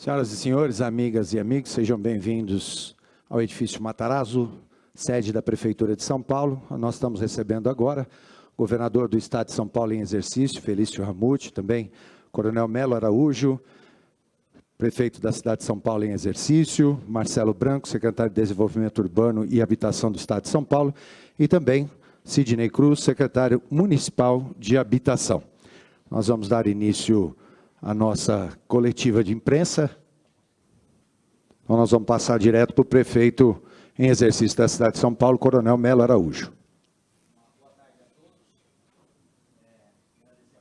Senhoras e senhores, amigas e amigos, sejam bem-vindos ao edifício Matarazzo, sede da Prefeitura de São Paulo. Nós estamos recebendo agora o governador do Estado de São Paulo em exercício, Felício Ramute, também Coronel Melo Araújo, prefeito da cidade de São Paulo em exercício, Marcelo Branco, secretário de Desenvolvimento Urbano e Habitação do Estado de São Paulo, e também Sidney Cruz, secretário municipal de Habitação. Nós vamos dar início à nossa coletiva de imprensa. Então, nós vamos passar direto para o prefeito em exercício da cidade de São Paulo, Coronel Melo Araújo. Boa tarde a todos. Agradecer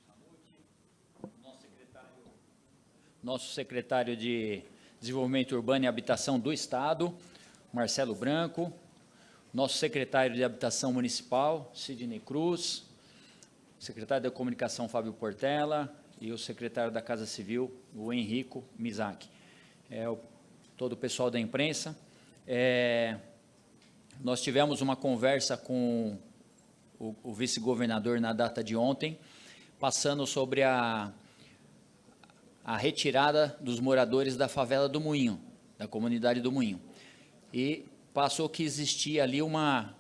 a presença do nosso governador, nosso secretário de Desenvolvimento Urbano e Habitação do Estado, Marcelo Branco, nosso secretário de Habitação Municipal, Sidney Cruz, secretário da Comunicação, Fábio Portela, e o secretário da Casa Civil, o Henrico Mizaki. Todo o pessoal da imprensa. Nós tivemos uma conversa com o vice-governador na data de ontem, passando sobre a retirada dos moradores da favela do Moinho, da comunidade do Moinho. E passou que existia ali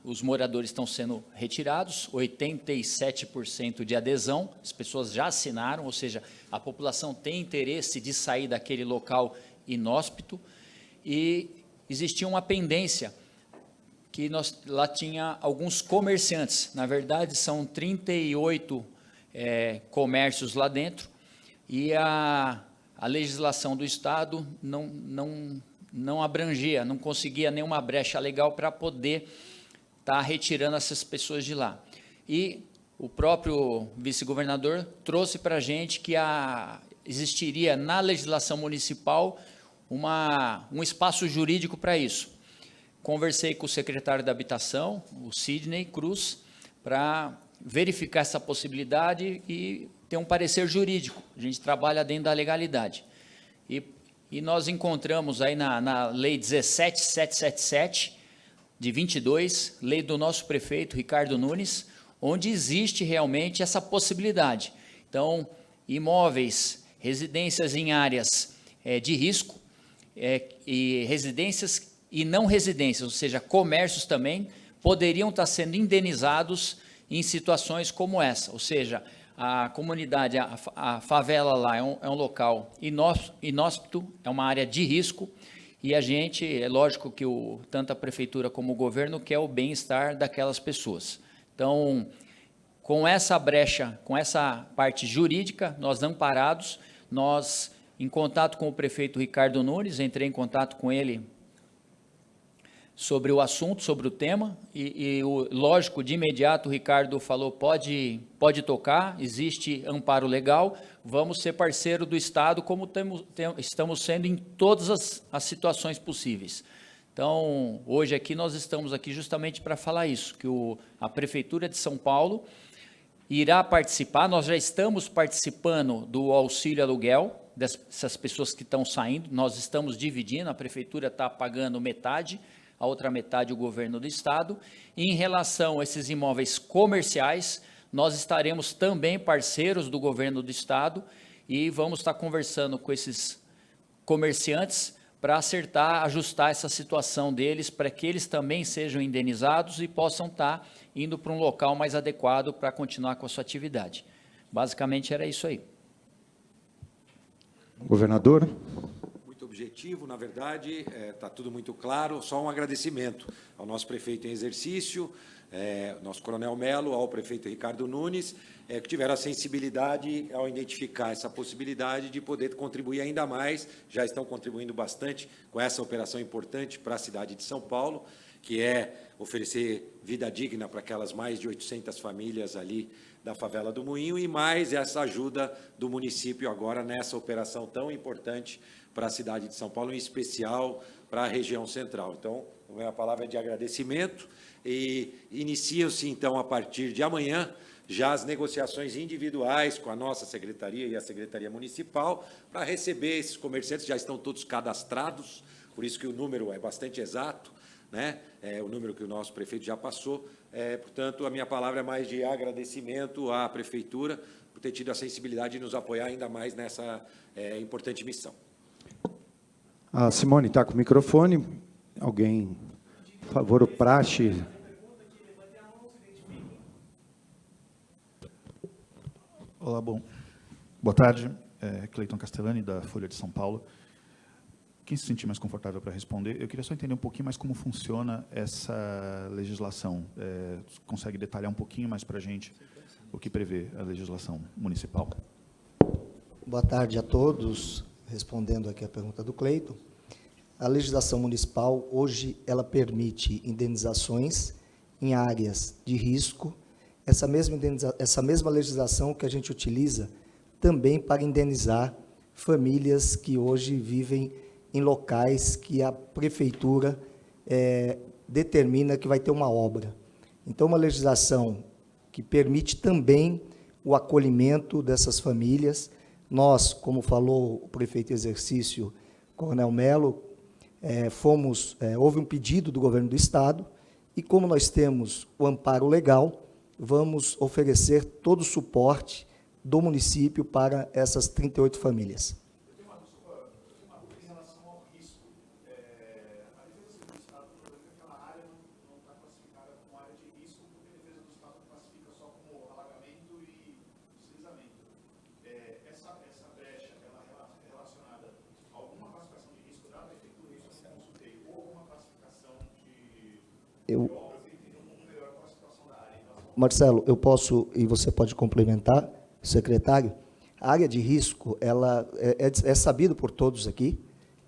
os moradores estão sendo retirados, 87% de adesão, as pessoas já assinaram, ou seja, a população tem interesse de sair daquele local inóspito, e existia uma pendência, que lá tinha alguns comerciantes, na verdade são 38 comércios lá dentro, e a legislação do Estado não abrangia, não conseguia nenhuma brecha legal para poder estar retirando essas pessoas de lá. E o próprio vice-governador trouxe para a gente que existiria na legislação municipal um espaço jurídico para isso. Conversei com o secretário da Habitação, o Sidney Cruz, para verificar essa possibilidade e ter um parecer jurídico. A gente trabalha dentro da legalidade. E nós encontramos aí na Lei 17777, de 22, lei do nosso prefeito Ricardo Nunes, onde existe realmente essa possibilidade. Então, imóveis, residências em áreas de risco, e residências e não residências, ou seja, comércios também, poderiam estar sendo indenizados em situações como essa, ou seja, a comunidade, a favela lá é um local inóspito, é uma área de risco, e a gente, é lógico que tanto a prefeitura como o governo quer o bem-estar daquelas pessoas. Então, com essa brecha, com essa parte jurídica, nós amparados, nós, em contato com o prefeito Ricardo Nunes, entrei em contato com ele sobre o assunto, sobre o tema, lógico, de imediato o Ricardo falou, pode tocar, existe amparo legal, vamos ser parceiro do Estado, como estamos sendo em todas as situações possíveis. Então, hoje aqui, nós estamos aqui justamente para falar isso, que a Prefeitura de São Paulo irá participar, nós já estamos participando do auxílio aluguel, dessas pessoas que estão saindo, nós estamos dividindo, a Prefeitura está pagando metade, a outra metade o governo do Estado. E em relação a esses imóveis comerciais, nós estaremos também parceiros do governo do Estado e vamos estar conversando com esses comerciantes para acertar, ajustar essa situação deles, para que eles também sejam indenizados e possam estar indo para um local mais adequado para continuar com a sua atividade. Basicamente era isso aí. Governador. Objetivo, na verdade, está tudo muito claro, só um agradecimento ao nosso prefeito em exercício, nosso coronel Melo, ao prefeito Ricardo Nunes, que tiveram a sensibilidade ao identificar essa possibilidade de poder contribuir ainda mais, já estão contribuindo bastante com essa operação importante para a cidade de São Paulo, que é oferecer vida digna para aquelas mais de 800 famílias ali da favela do Moinho, e mais essa ajuda do município agora nessa operação tão importante para a cidade de São Paulo, em especial para a região central. Então, a minha palavra é de agradecimento, e iniciam-se, então, a partir de amanhã, já as negociações individuais com a nossa secretaria e a Secretaria Municipal, para receber esses comerciantes, já estão todos cadastrados, por isso que o número é bastante exato, né? O número que o nosso prefeito já passou. Portanto, a minha palavra é mais de agradecimento à Prefeitura por ter tido a sensibilidade de nos apoiar ainda mais nessa importante missão. A Simone está com o microfone. Alguém, por favor, o praxe. Olá, boa tarde. Cleiton Castellani, da Folha de São Paulo. Quem se sentir mais confortável para responder, eu queria só entender um pouquinho mais como funciona essa legislação. Consegue detalhar um pouquinho mais para a gente o que prevê a legislação municipal? Boa tarde a todos. Respondendo aqui a pergunta do Cleiton, a legislação municipal, hoje, ela permite indenizações em áreas de risco. Essa mesma legislação que a gente utiliza também para indenizar famílias que hoje vivem em locais que a prefeitura determina que vai ter uma obra. Então, uma legislação que permite também o acolhimento dessas famílias. Nós, como falou o prefeito em exercício, Coronel Melo, houve um pedido do governo do Estado, e como nós temos o amparo legal, vamos oferecer todo o suporte do município para essas 38 famílias. Eu tenho uma dúvida em relação ao risco. A defesa do Estado, aquela área não está classificada como área de risco, porque a defesa do Estado classifica só como alagamento e deslizamento. Essa brecha, ela é relacionada a alguma classificação de risco da prefeitura, isso eu não consultei, ou alguma classificação de obras, e entender um pouco melhor qual a situação da área. Marcelo, eu posso, e você pode complementar, secretário, a área de risco, ela é sabido por todos aqui,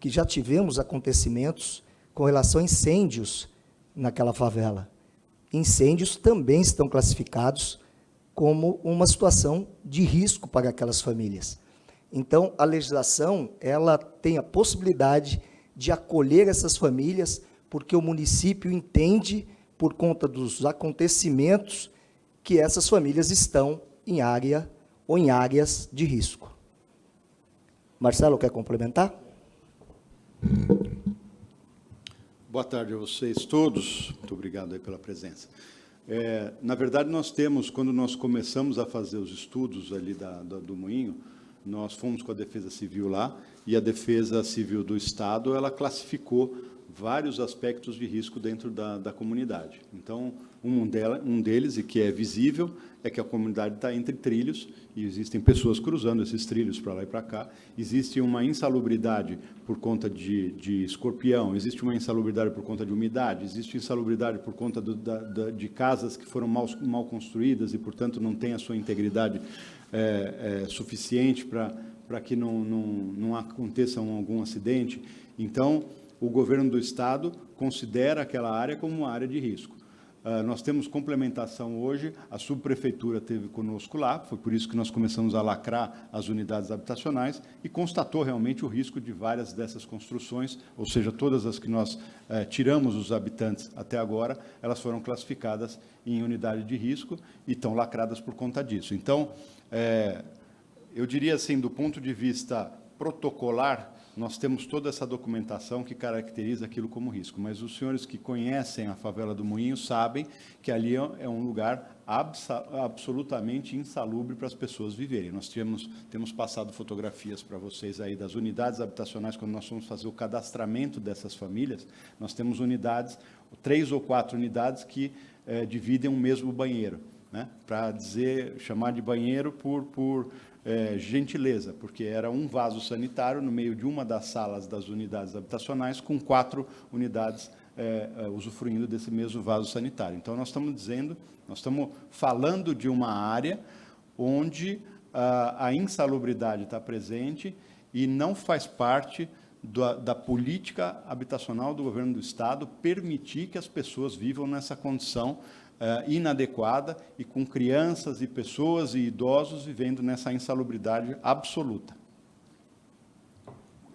que já tivemos acontecimentos com relação a incêndios naquela favela. Incêndios também estão classificados como uma situação de risco para aquelas famílias. Então, a legislação, ela tem a possibilidade de acolher essas famílias, porque o município entende, por conta dos acontecimentos, que essas famílias estão em área ou em áreas de risco. Marcelo, quer complementar? Boa tarde a vocês todos. Muito obrigado aí pela presença. Na verdade, nós temos, quando nós começamos a fazer os estudos ali do Moinho, nós fomos com a Defesa Civil lá, e a Defesa Civil do Estado, ela classificou vários aspectos de risco dentro da comunidade. Então, um deles, e que é visível, é que a comunidade está entre trilhos, e existem pessoas cruzando esses trilhos para lá e para cá. Existe uma insalubridade por conta de escorpião, existe uma insalubridade por conta de umidade, existe insalubridade por conta de casas que foram mal construídas e, portanto, não têm a sua integridade suficiente para que não aconteça algum acidente. Então, o governo do Estado considera aquela área como uma área de risco. Nós temos complementação hoje, a subprefeitura esteve conosco lá, foi por isso que nós começamos a lacrar as unidades habitacionais e constatou realmente o risco de várias dessas construções, ou seja, todas as que nós tiramos os habitantes até agora, elas foram classificadas em unidade de risco e estão lacradas por conta disso. Então, eu diria assim, do ponto de vista protocolar, nós temos toda essa documentação que caracteriza aquilo como risco, mas os senhores que conhecem a favela do Moinho sabem que ali é um lugar absolutamente insalubre para as pessoas viverem. Nós temos passado fotografias para vocês aí das unidades habitacionais, quando nós fomos fazer o cadastramento dessas famílias, nós temos unidades, 3 ou 4 unidades que dividem um mesmo banheiro, né? Para chamar de banheiro por gentileza, porque era um vaso sanitário no meio de uma das salas das unidades habitacionais, com 4 unidades usufruindo desse mesmo vaso sanitário. Então, nós estamos falando de uma área onde a insalubridade está presente e não faz parte da política habitacional do governo do Estado permitir que as pessoas vivam nessa condição inadequada e com crianças e pessoas e idosos vivendo nessa insalubridade absoluta.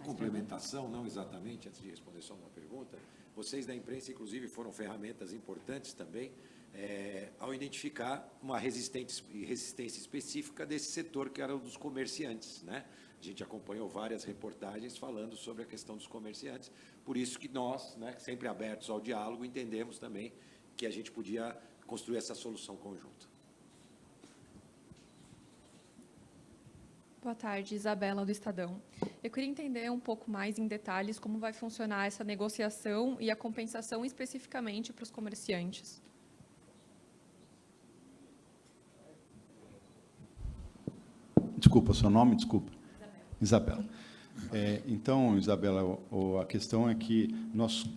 Complementação, não exatamente, antes de responder só uma pergunta, vocês da imprensa, inclusive, foram ferramentas importantes também ao identificar uma resistência específica desse setor, que era o dos comerciantes, né? A gente acompanhou várias reportagens falando sobre a questão dos comerciantes, por isso que nós, né, sempre abertos ao diálogo, entendemos também que a gente podia construir essa solução conjunta. Boa tarde, Isabela, do Estadão. Eu queria entender um pouco mais em detalhes como vai funcionar essa negociação e a compensação especificamente para os comerciantes. Desculpa, seu nome? Desculpa. Isabela. Então, Isabela, a questão é que nós,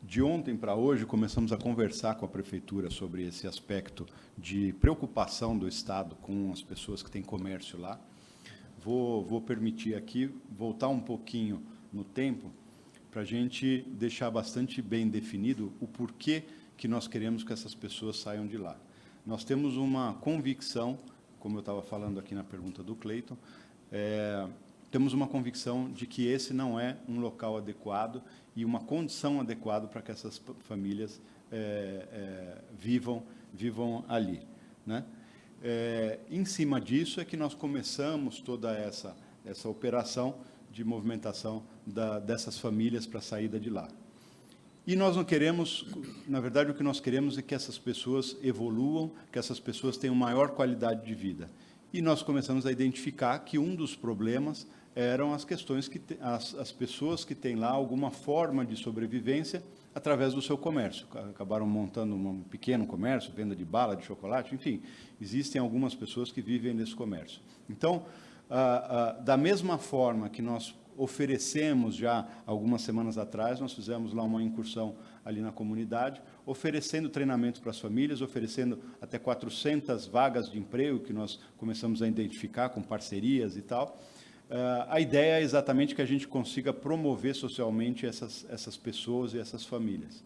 de ontem para hoje, começamos a conversar com a Prefeitura sobre esse aspecto de preocupação do Estado com as pessoas que têm comércio lá. Vou permitir aqui voltar um pouquinho no tempo para a gente deixar bastante bem definido o porquê que nós queremos que essas pessoas saiam de lá. Nós temos uma convicção, como eu estava falando aqui na pergunta do Cleiton, temos uma convicção de que esse não é um local adequado e uma condição adequada para que essas famílias vivam ali, né? Em cima disso é que nós começamos toda essa operação de movimentação dessas famílias para a saída de lá. E nós não queremos, na verdade, o que nós queremos é que essas pessoas evoluam, que essas pessoas tenham maior qualidade de vida. E nós começamos a identificar que um dos problemas eram as questões que as pessoas que têm lá alguma forma de sobrevivência através do seu comércio. Acabaram montando um pequeno comércio, venda de bala, de chocolate, enfim, existem algumas pessoas que vivem nesse comércio. Então, da mesma forma que nós oferecemos já algumas semanas atrás, nós fizemos lá uma incursão ali na comunidade, oferecendo treinamento para as famílias, oferecendo até 400 vagas de emprego que nós começamos a identificar com parcerias e tal. A ideia é exatamente que a gente consiga promover socialmente essas pessoas e essas famílias.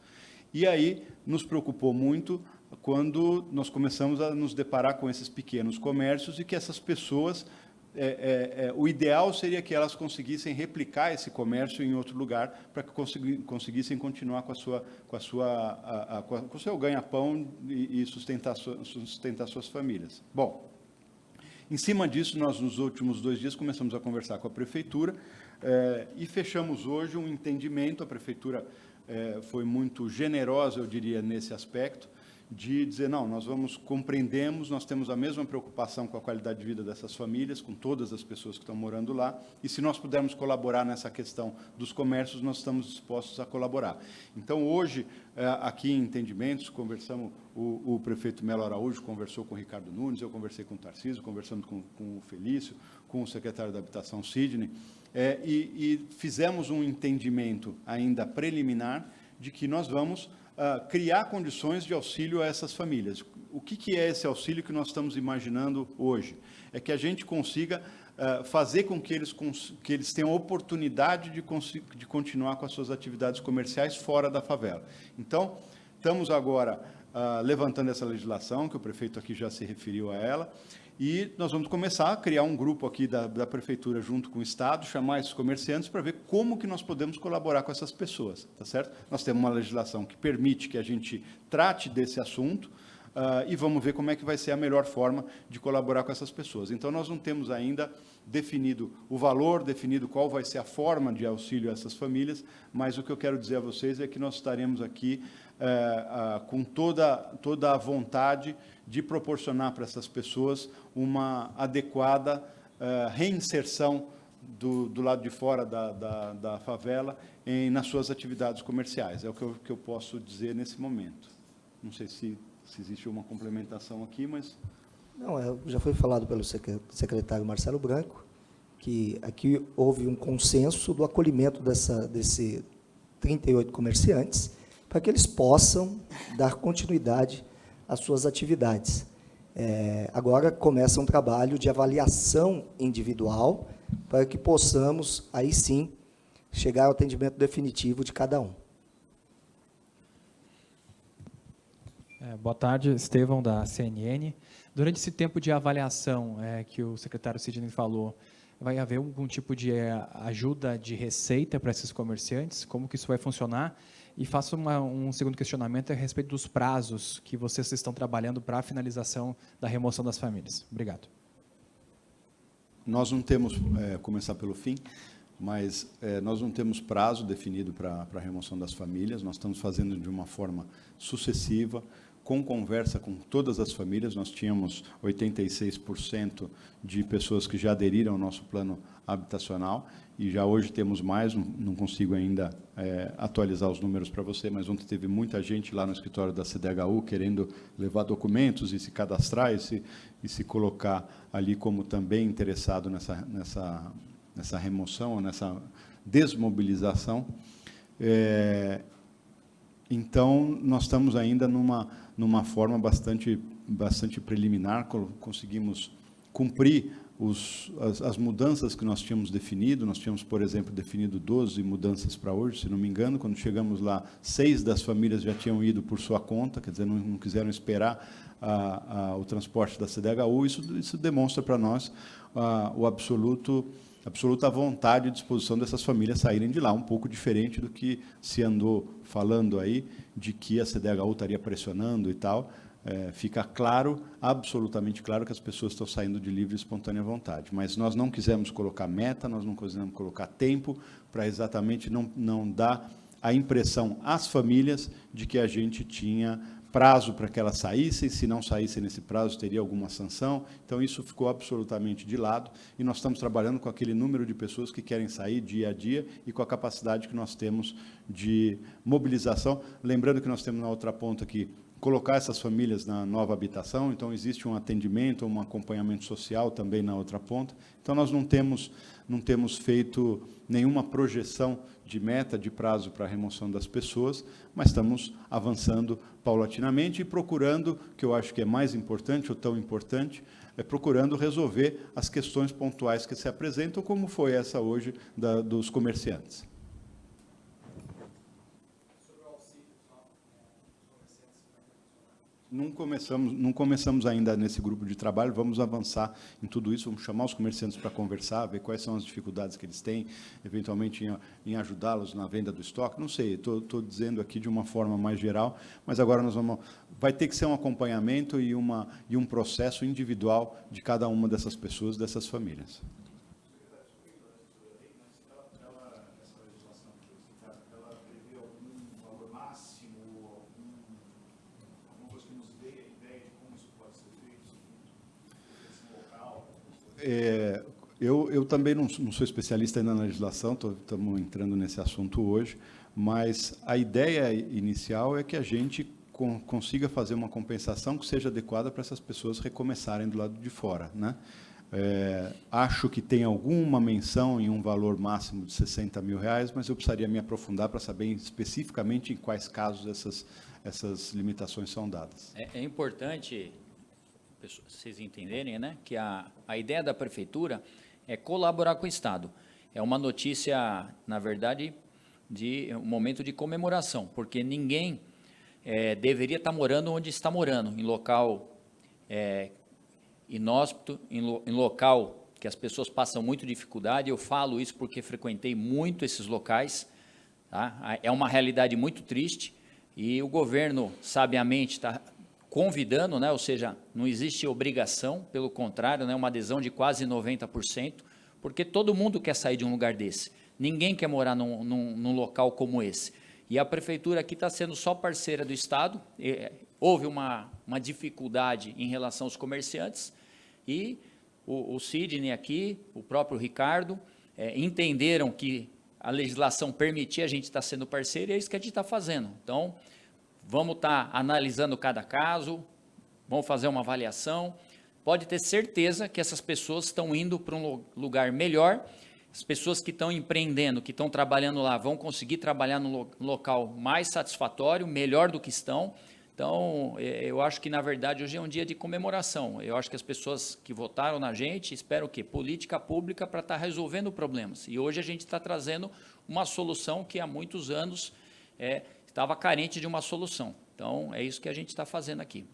E aí nos preocupou muito quando nós começamos a nos deparar com esses pequenos comércios e que essas pessoas, o ideal seria que elas conseguissem replicar esse comércio em outro lugar para que conseguissem continuar com o seu ganha-pão e sustentar suas famílias. Bom, em cima disso, nós, nos últimos 2 dias, começamos a conversar com a Prefeitura e fechamos hoje um entendimento. A Prefeitura foi muito generosa, eu diria, nesse aspecto, de dizer, não, nós compreendemos, nós temos a mesma preocupação com a qualidade de vida dessas famílias, com todas as pessoas que estão morando lá, e se nós pudermos colaborar nessa questão dos comércios, nós estamos dispostos a colaborar. Então, hoje, aqui em Entendimentos, conversamos, o prefeito Melo Araújo conversou com o Ricardo Nunes, eu conversei com o Tarcísio, conversando com o Felício, com o secretário da Habitação, Sidney, e fizemos um entendimento ainda preliminar de que nós vamos criar condições de auxílio a essas famílias. O que é esse auxílio que nós estamos imaginando hoje? É que a gente consiga fazer com que eles tenham oportunidade de continuar com as suas atividades comerciais fora da favela. Então, estamos agora levantando essa legislação, que o prefeito aqui já se referiu a ela, e nós vamos começar a criar um grupo aqui da Prefeitura junto com o Estado, chamar esses comerciantes para ver como que nós podemos colaborar com essas pessoas, tá certo? Nós temos uma legislação que permite que a gente trate desse assunto e vamos ver como é que vai ser a melhor forma de colaborar com essas pessoas. Então, nós não temos ainda definido o valor, definido qual vai ser a forma de auxílio a essas famílias, mas o que eu quero dizer a vocês é que nós estaremos aqui com toda a vontade de proporcionar para essas pessoas uma adequada reinserção do lado de fora da favela nas suas atividades comerciais. É o que eu posso dizer nesse momento. Não sei se existe uma complementação aqui, mas... Não, já foi falado pelo secretário Marcelo Branco, que aqui houve um consenso do acolhimento desses 38 comerciantes, para que eles possam dar continuidade às suas atividades. Agora começa um trabalho de avaliação individual, para que possamos, aí sim, chegar ao atendimento definitivo de cada um. Boa tarde, Estevão, da CNN. Durante esse tempo de avaliação que o secretário Sidney falou, vai haver algum tipo de ajuda de receita para esses comerciantes? Como que isso vai funcionar? E faço um segundo questionamento a respeito dos prazos que vocês estão trabalhando para a finalização da remoção das famílias. Obrigado. Nós não temos, começar pelo fim, mas nós não temos prazo definido para a remoção das famílias, nós estamos fazendo de uma forma sucessiva, com conversa com todas as famílias. Nós tínhamos 86% de pessoas que já aderiram ao nosso plano habitacional, e já hoje temos mais, não consigo ainda atualizar os números para você, mas ontem teve muita gente lá no escritório da CDHU querendo levar documentos e se cadastrar e se colocar ali como também interessado nessa remoção, nessa desmobilização. Então, nós estamos ainda numa forma bastante preliminar, conseguimos cumprir as mudanças que nós tínhamos definido. Nós tínhamos, por exemplo, definido 12 mudanças para hoje, se não me engano. Quando chegamos lá, 6 das famílias já tinham ido por sua conta, quer dizer, não quiseram esperar o transporte da CDHU. Isso demonstra para nós a absoluta vontade e disposição dessas famílias saírem de lá, um pouco diferente do que se andou falando aí, de que a CDHU estaria pressionando e tal. Fica claro, absolutamente claro, que as pessoas estão saindo de livre e espontânea vontade. Mas nós não quisemos colocar meta, nós não quisemos colocar tempo, para exatamente não dar a impressão às famílias de que a gente tinha prazo para que elas saíssem, se não saíssem nesse prazo, teria alguma sanção. Então, isso ficou absolutamente de lado, e nós estamos trabalhando com aquele número de pessoas que querem sair dia a dia e com a capacidade que nós temos de mobilização. Lembrando que nós temos na outra ponta aqui, colocar essas famílias na nova habitação, então existe um atendimento, um acompanhamento social também na outra ponta. Então, nós não temos feito nenhuma projeção de meta, de prazo para a remoção das pessoas, mas estamos avançando paulatinamente e procurando, que eu acho que é mais importante, ou tão importante, procurando resolver as questões pontuais que se apresentam, como foi essa hoje dos comerciantes. Não começamos ainda nesse grupo de trabalho, vamos avançar em tudo isso, vamos chamar os comerciantes para conversar, ver quais são as dificuldades que eles têm, eventualmente em ajudá-los na venda do estoque, não sei, estou dizendo aqui de uma forma mais geral, mas agora vai ter que ser um acompanhamento e um processo individual de cada uma dessas pessoas, dessas famílias. Eu também não sou especialista ainda na legislação, estamos entrando nesse assunto hoje, mas a ideia inicial é que a gente consiga fazer uma compensação que seja adequada para essas pessoas recomeçarem do lado de fora, né? Acho que tem alguma menção em um valor máximo de R$60 mil, mas eu precisaria me aprofundar para saber especificamente em quais casos essas limitações são dadas. É importante vocês entenderem, né, que a ideia da prefeitura é colaborar com o Estado. É uma notícia, na verdade, de um momento de comemoração, porque ninguém deveria estar morando onde está morando, em local inóspito, em local que as pessoas passam muito dificuldade. Eu falo isso porque frequentei muito esses locais, tá? É uma realidade muito triste, e o governo, sabiamente, está convidando, né? Ou seja, não existe obrigação, pelo contrário, né? Uma adesão de quase 90%, porque todo mundo quer sair de um lugar desse. Ninguém quer morar num local como esse. E a prefeitura aqui está sendo só parceira do Estado. Houve uma dificuldade em relação aos comerciantes, e o Sidney aqui, o próprio Ricardo, entenderam que a legislação permitia a gente estar sendo parceiro, e é isso que a gente está fazendo. Então, vamos estar analisando cada caso, vamos fazer uma avaliação. Pode ter certeza que essas pessoas estão indo para um lugar melhor. As pessoas que estão empreendendo, que estão trabalhando lá, vão conseguir trabalhar num local mais satisfatório, melhor do que estão. Então, eu acho que, na verdade, hoje é um dia de comemoração. Eu acho que as pessoas que votaram na gente esperam o quê? Política pública para estar resolvendo problemas. E hoje a gente está trazendo uma solução que há muitos anos estava carente de uma solução. Então, é isso que a gente está fazendo aqui.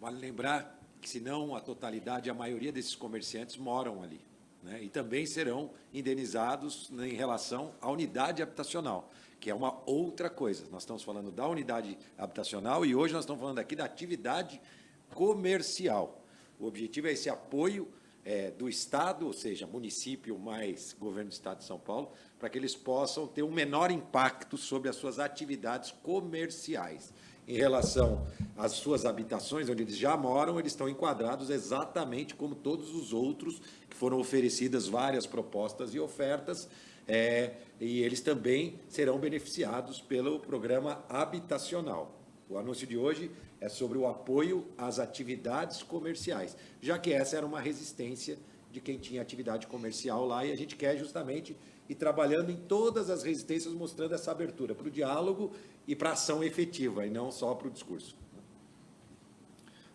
Vale lembrar que, se não a totalidade, a maioria desses comerciantes moram ali, né? E também serão indenizados em relação à unidade habitacional, que é uma outra coisa. Nós estamos falando da unidade habitacional e hoje nós estamos falando aqui da atividade comercial. O objetivo é esse apoio do Estado, ou seja, município mais governo do Estado de São Paulo, para que eles possam ter um menor impacto sobre as suas atividades comerciais. em relação às suas habitações, onde eles já moram, eles estão enquadrados exatamente como todos os outros, que foram oferecidas várias propostas e ofertas, e eles também serão beneficiados pelo programa habitacional. O anúncio de hoje é sobre o apoio às atividades comerciais, já que essa era uma resistência de quem tinha atividade comercial lá, e a gente quer justamente ir trabalhando em todas as resistências, mostrando essa abertura para o diálogo e para a ação efetiva, e não só para o discurso.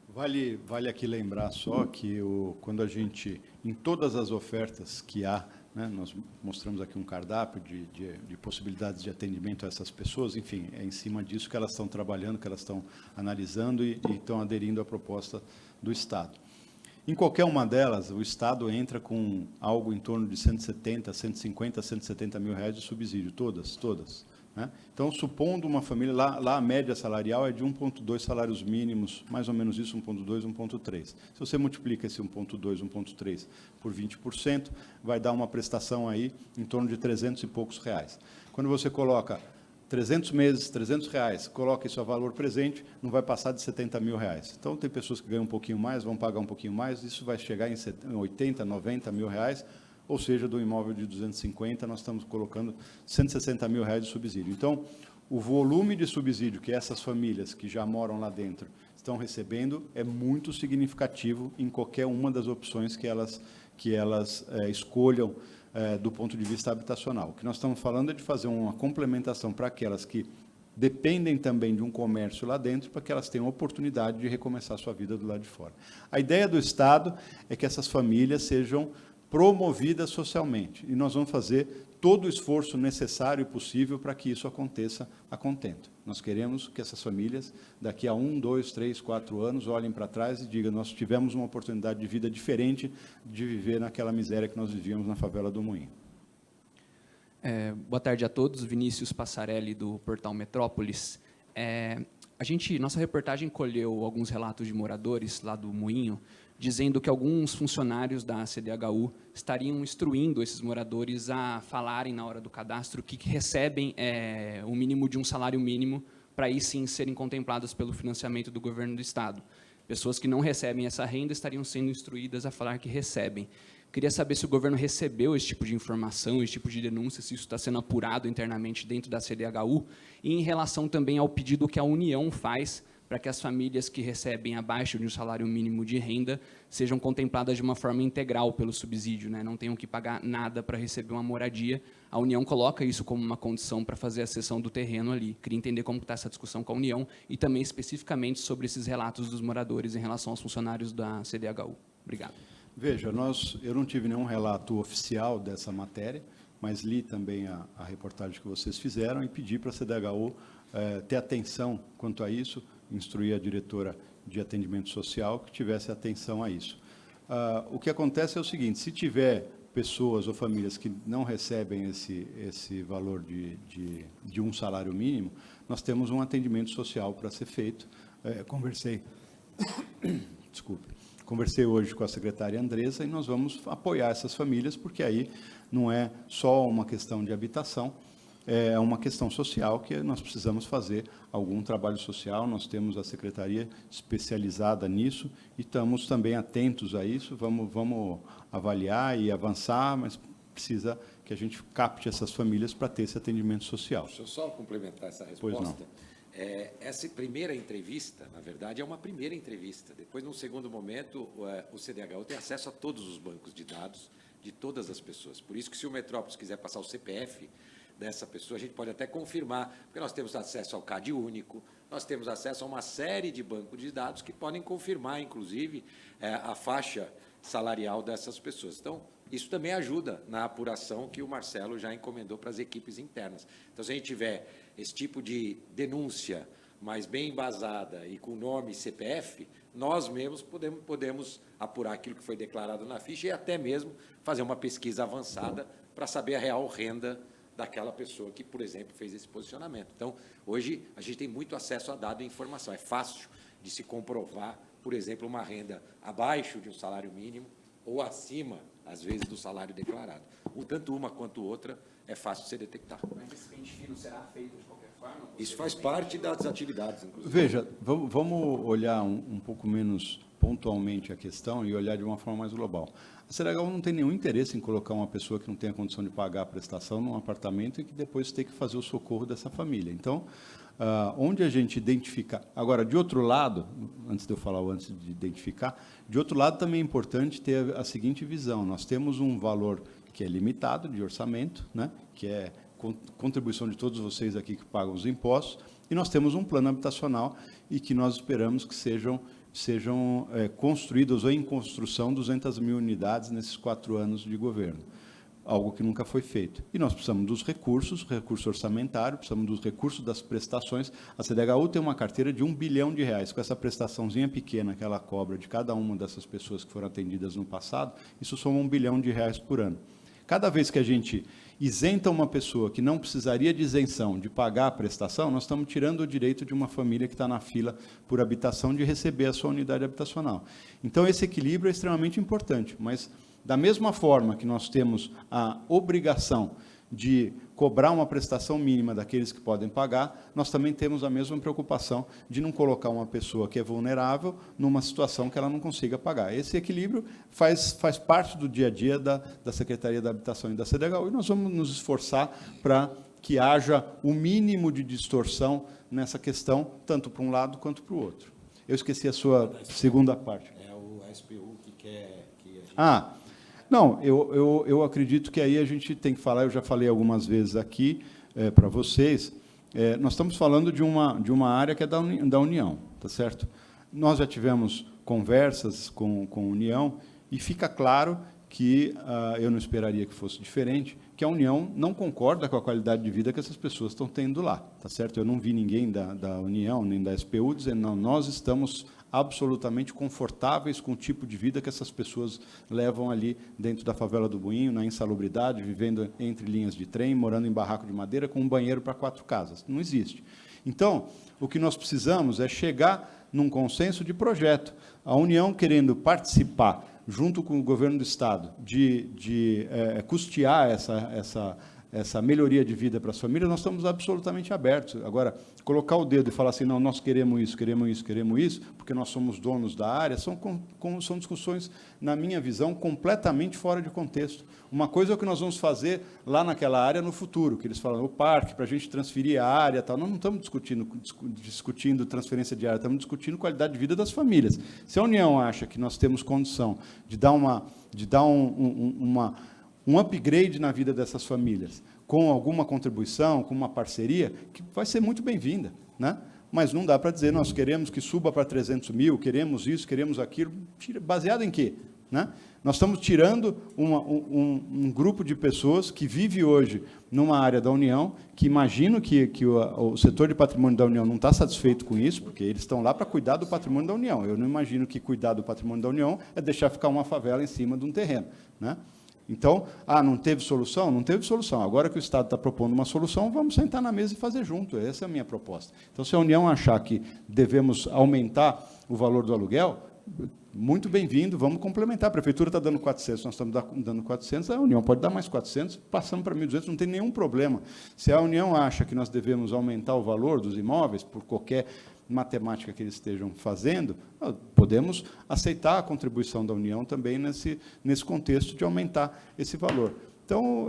Vale aqui lembrar só que quando a gente, em todas as ofertas que há, né, nós mostramos aqui um cardápio de possibilidades de atendimento a essas pessoas, enfim, é em cima disso que elas estão trabalhando, que elas estão analisando e estão aderindo à proposta do Estado. Em qualquer uma delas, o Estado entra com algo em torno de 170, 150, 170 mil reais de subsídio, todas. Né? Então, supondo uma família, lá a média salarial é de 1,2 salários mínimos, mais ou menos isso, 1,2, 1,3. Se você multiplica esse 1,2, 1,3 por 20%, vai dar uma prestação aí em torno de 300 e poucos reais. Quando você coloca 300 meses, 300 reais, coloca isso a valor presente, não vai passar de 70 mil reais. Então, tem pessoas que ganham um pouquinho mais, vão pagar um pouquinho mais, isso vai chegar em 80, 90 mil reais, ou seja, do imóvel de 250, nós estamos colocando 160 mil reais de subsídio. Então, o volume de subsídio que essas famílias que já moram lá dentro estão recebendo é muito significativo em qualquer uma das opções que elas escolham do ponto de vista habitacional. O que nós estamos falando é de fazer uma complementação para aquelas que dependem também de um comércio lá dentro, para que elas tenham a oportunidade de recomeçar a sua vida do lado de fora. A ideia do Estado é que essas famílias sejam promovidas socialmente, e nós vamos fazer todo o esforço necessário e possível para que isso aconteça a contento. Nós queremos que essas famílias, daqui a 1, 2, 3, 4 anos, olhem para trás e digam: nós tivemos uma oportunidade de vida diferente de viver naquela miséria que nós vivíamos na favela do Moinho. Boa tarde a todos, Vinícius Passarelli, do Portal Metrópolis. Nossa reportagem colheu alguns relatos de moradores lá do Moinho, dizendo que alguns funcionários da CDHU estariam instruindo esses moradores a falarem na hora do cadastro que recebem o mínimo de um salário mínimo para aí sim serem contempladas pelo financiamento do governo do Estado. Pessoas que não recebem essa renda estariam sendo instruídas a falar que recebem. Queria saber se o governo recebeu esse tipo de informação, esse tipo de denúncia, se isso está sendo apurado internamente dentro da CDHU, e em relação também ao pedido que a União faz para que as famílias que recebem abaixo de um salário mínimo de renda sejam contempladas de uma forma integral pelo subsídio, né? Não tenham que pagar nada para receber uma moradia. A União coloca isso como uma condição para fazer a cessão do terreno ali. Queria entender como está essa discussão com a União e também especificamente sobre esses relatos dos moradores em relação aos funcionários da CDHU. Obrigado. Veja, eu não tive nenhum relato oficial dessa matéria, mas li também a reportagem que vocês fizeram e pedi para a CDHU ter atenção quanto a isso, instruir a diretora de atendimento social que tivesse atenção a isso. O que acontece é o seguinte: se tiver pessoas ou famílias que não recebem esse valor de um salário mínimo, nós temos um atendimento social para ser feito. Conversei hoje com a secretária Andressa e nós vamos apoiar essas famílias, porque aí não é só uma questão de habitação, é uma questão social que nós precisamos fazer algum trabalho social. Nós temos a secretaria especializada nisso e estamos também atentos a isso. Vamos avaliar e avançar, mas precisa que a gente capte essas famílias para ter esse atendimento social. Deixa eu só complementar essa resposta. Pois não. Essa primeira entrevista, na verdade, é uma primeira entrevista. Depois, num segundo momento, o CDHU tem acesso a todos os bancos de dados de todas as pessoas. Por isso que, se o Metrópolis quiser passar o CPF dessa pessoa, a gente pode até confirmar, porque nós temos acesso ao CAD único, nós temos acesso a uma série de bancos de dados que podem confirmar, inclusive, a faixa salarial dessas pessoas. Então, isso também ajuda na apuração que o Marcelo já encomendou para as equipes internas. Então, se a gente tiver esse tipo de denúncia mais bem embasada e com nome e CPF, nós mesmos podemos apurar aquilo que foi declarado na ficha e até mesmo fazer uma pesquisa avançada para saber a real renda daquela pessoa que, por exemplo, fez esse posicionamento. Então, hoje, a gente tem muito acesso a dado e informação. É fácil de se comprovar, por exemplo, uma renda abaixo de um salário mínimo ou acima às vezes, do salário declarado. Tanto uma quanto outra é fácil de ser detectado. Mas esse pente fino será feito de qualquer forma? Isso faz parte das atividades, inclusive. Veja, vamos olhar um pouco menos pontualmente a questão e olhar de uma forma mais global. A CDHU não tem nenhum interesse em colocar uma pessoa que não tenha condição de pagar a prestação num apartamento e que depois tem que fazer o socorro dessa família. Então, onde a gente identifica... Agora, de outro lado, antes de eu falar antes de identificar, de outro lado também é importante ter a seguinte visão. Nós temos um valor que é limitado de orçamento, né, que é contribuição de todos vocês aqui que pagam os impostos, e nós temos um plano habitacional e que nós esperamos que sejam construídas ou em construção 200 mil unidades nesses 4 anos de governo, algo que nunca foi feito. E nós precisamos dos recurso orçamentário, precisamos dos recursos das prestações. A CDHU tem uma carteira de R$1 bilhão, com essa prestaçãozinha pequena que ela cobra de cada uma dessas pessoas que foram atendidas no passado, isso soma R$1 bilhão por ano. Cada vez que a gente isenta uma pessoa que não precisaria de isenção de pagar a prestação, nós estamos tirando o direito de uma família que está na fila por habitação de receber a sua unidade habitacional. Então, esse equilíbrio é extremamente importante, mas, da mesma forma que nós temos a obrigação de cobrar uma prestação mínima daqueles que podem pagar, nós também temos a mesma preocupação de não colocar uma pessoa que é vulnerável numa situação que ela não consiga pagar. Esse equilíbrio faz parte do dia a dia da Secretaria da Habitação e da CDHU, e nós vamos nos esforçar para que haja o mínimo de distorção nessa questão, tanto para um lado quanto para o outro. Eu esqueci a sua segunda parte. É o SPU que quer... Não, eu acredito que aí a gente tem que falar, eu já falei algumas vezes aqui para vocês, nós estamos falando de uma área que é da União, tá certo? Nós já tivemos conversas com a União e fica claro que eu não esperaria que fosse diferente, que a União não concorda com a qualidade de vida que essas pessoas estão tendo lá, tá certo? Eu não vi ninguém da União, nem da SPU, dizendo, não, nós estamos absolutamente confortáveis com o tipo de vida que essas pessoas levam ali dentro da favela do Moinho, na insalubridade, vivendo entre linhas de trem, morando em barraco de madeira, com um banheiro para 4 casas. Não existe. Então, o que nós precisamos é chegar num consenso de projeto. A União querendo participar, junto com o governo do Estado, de custear essa melhoria de vida para as famílias, nós estamos absolutamente abertos. Agora, colocar o dedo e falar assim, não, nós queremos isso, porque nós somos donos da área, são discussões, na minha visão, completamente fora de contexto. Uma coisa é o que nós vamos fazer lá naquela área no futuro, que eles falam, o parque, para a gente transferir a área, tal. Nós não estamos discutindo transferência de área, estamos discutindo qualidade de vida das famílias. Se a União acha que nós temos condição de dar um upgrade na vida dessas famílias, com alguma contribuição, com uma parceria, que vai ser muito bem-vinda, né? Mas não dá para dizer, nós queremos que suba para 300 mil, queremos isso, queremos aquilo, baseado em quê? Né? Nós estamos tirando um grupo de pessoas que vive hoje numa área da União, que imagino que o setor de patrimônio da União não está satisfeito com isso, porque eles estão lá para cuidar do patrimônio da União. Eu não imagino que cuidar do patrimônio da União é deixar ficar uma favela em cima de um terreno, né? Então, não teve solução? Não teve solução. Agora que o Estado está propondo uma solução, vamos sentar na mesa e fazer junto. Essa é a minha proposta. Então, se a União achar que devemos aumentar o valor do aluguel, muito bem-vindo, vamos complementar. A Prefeitura está dando 400, nós estamos dando 400, a União pode dar mais 400, passamos para 1.200, não tem nenhum problema. Se a União acha que nós devemos aumentar o valor dos imóveis, por qualquer matemática que eles estejam fazendo, podemos aceitar a contribuição da União também nesse contexto de aumentar esse valor. Então,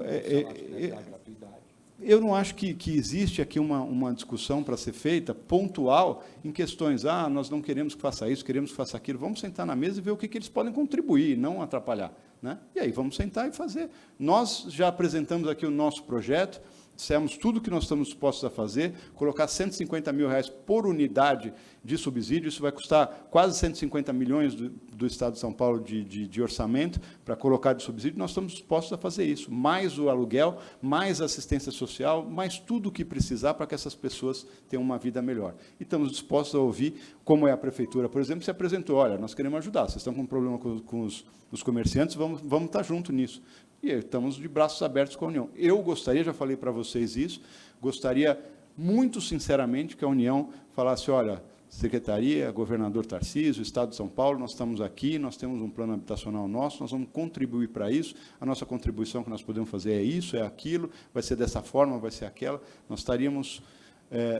eu não acho que existe aqui uma discussão para ser feita, pontual, em questões, nós não queremos que faça isso, queremos que faça aquilo, vamos sentar na mesa e ver o que eles podem contribuir, não atrapalhar, né? E aí vamos sentar e fazer. Nós já apresentamos aqui o nosso projeto, dissemos tudo o que nós estamos dispostos a fazer, colocar R$150 mil por unidade de subsídio, isso vai custar quase 150 milhões do Estado de São Paulo de orçamento para colocar de subsídio, nós estamos dispostos a fazer isso, mais o aluguel, mais a assistência social, mais tudo o que precisar para que essas pessoas tenham uma vida melhor. E estamos dispostos a ouvir, como é a Prefeitura, por exemplo, se apresentou, olha, nós queremos ajudar, vocês estão com um problema com os comerciantes, vamos estar junto nisso. E estamos de braços abertos com a União. Eu gostaria, já falei para vocês isso, gostaria muito sinceramente que a União falasse, olha, Secretaria, governador Tarcísio, Estado de São Paulo, nós estamos aqui, nós temos um plano habitacional nosso, nós vamos contribuir para isso, a nossa contribuição que nós podemos fazer é isso, é aquilo, vai ser dessa forma, vai ser aquela, nós estaríamos,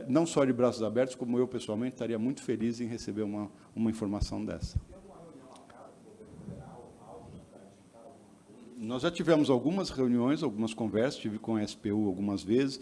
não só de braços abertos, como eu, pessoalmente, estaria muito feliz em receber uma informação dessa. Nós já tivemos algumas reuniões, algumas conversas, estive com a SPU algumas vezes,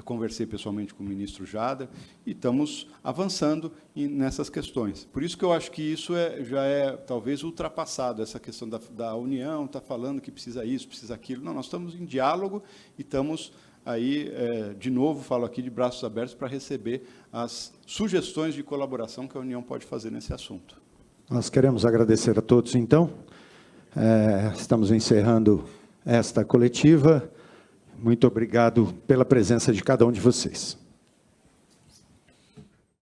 conversei pessoalmente com o ministro Jada, e estamos avançando nessas questões. Por isso que eu acho que isso já é, talvez, ultrapassado, essa questão da União, está falando que precisa isso, precisa aquilo. Não, nós estamos em diálogo e estamos aí, de novo, falo aqui de braços abertos para receber as sugestões de colaboração que a União pode fazer nesse assunto. Nós queremos agradecer a todos, então. Estamos encerrando esta coletiva. Muito obrigado pela presença de cada um de vocês.